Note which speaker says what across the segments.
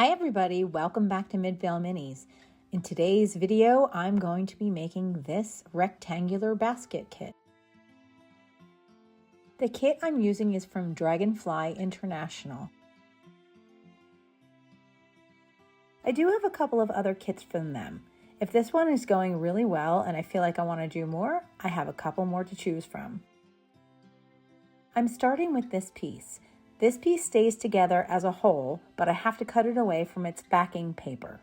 Speaker 1: Hi everybody, welcome back to Midvale Minis. In today's video, I'm going to be making this rectangular basket kit. The kit I'm using is from Dragonfly International. I do have a couple of other kits from them. If this one is going really well and I feel like I want to do more, I have a couple more to choose from. I'm starting with this piece. This piece stays together as a whole, but I have to cut it away from its backing paper.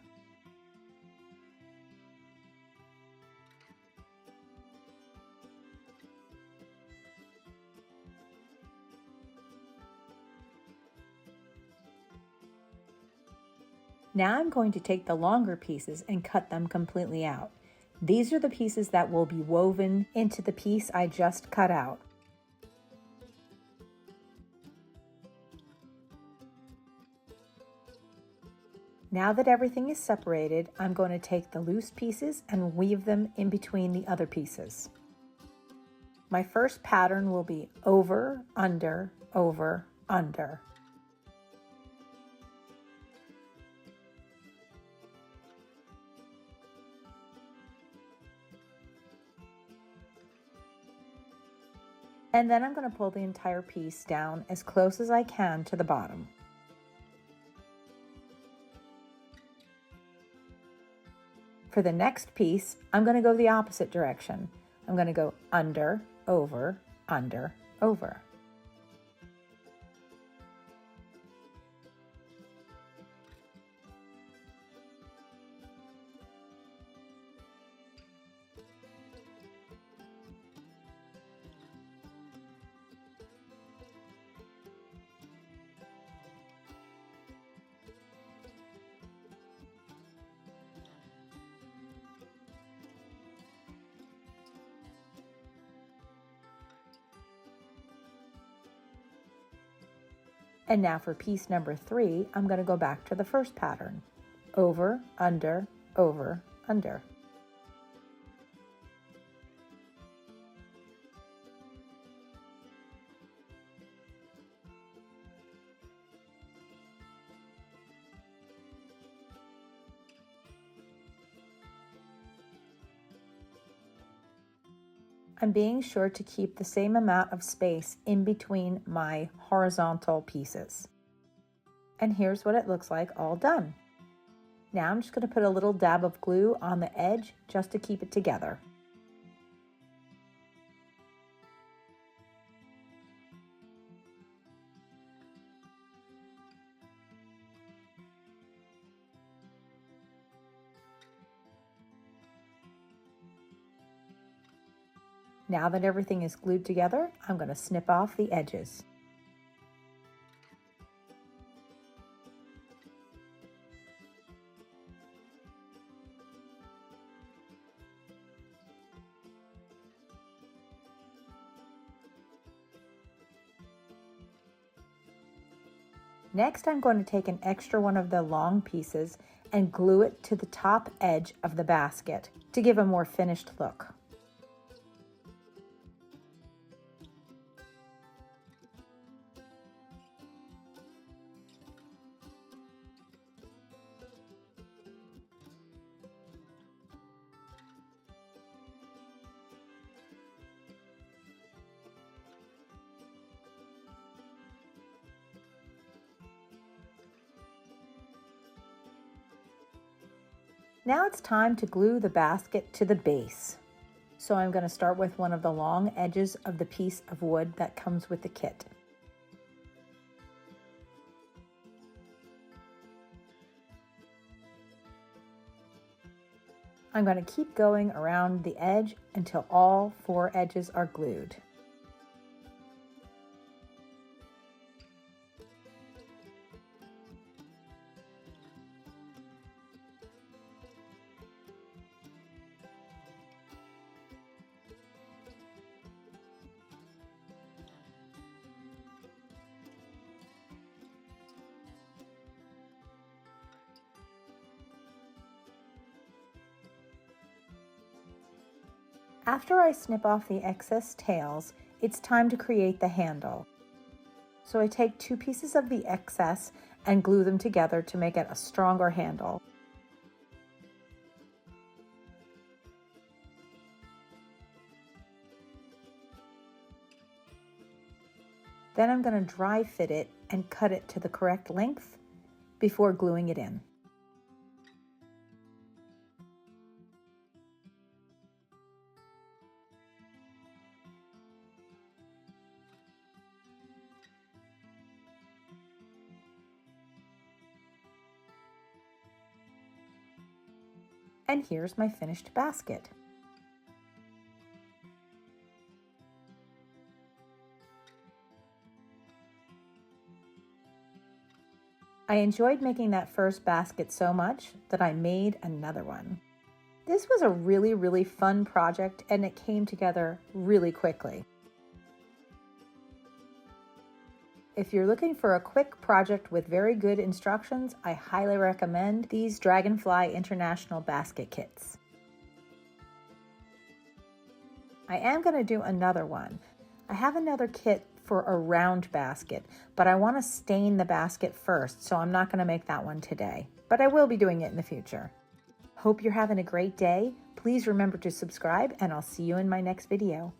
Speaker 1: Now I'm going to take the longer pieces and cut them completely out. These are the pieces that will be woven into the piece I just cut out. Now that everything is separated, I'm going to take the loose pieces and weave them in between the other pieces. My first pattern will be over, under, over, under. And then I'm going to pull the entire piece down as close as I can to the bottom. For the next piece, I'm going to go the opposite direction. I'm going to go under, over, under, over. And now for piece number 3, I'm going to go back to the first pattern. Over, under, over, under. I'm being sure to keep the same amount of space in between my horizontal pieces. And here's what it looks like all done. Now I'm just going to put a little dab of glue on the edge just to keep it together. Now that everything is glued together, I'm going to snip off the edges. Next, I'm going to take an extra one of the long pieces and glue it to the top edge of the basket to give a more finished look. Now it's time to glue the basket to the base. So I'm going to start with one of the long edges of the piece of wood that comes with the kit. I'm going to keep going around the edge until all 4 edges are glued. After I snip off the excess tails, it's time to create the handle. So I take 2 pieces of the excess and glue them together to make it a stronger handle. Then I'm going to dry fit it and cut it to the correct length before gluing it in. And here's my finished basket. I enjoyed making that first basket so much that I made another one. This was a really fun project and it came together really quickly. If you're looking for a quick project with very good instructions, I highly recommend these Dragonfly International basket kits. I am going to do another one. I have another kit for a round basket, but I want to stain the basket first, so I'm not going to make that one today, but I will be doing it in the future. Hope you're having a great day. Please remember to subscribe, and I'll see you in my next video.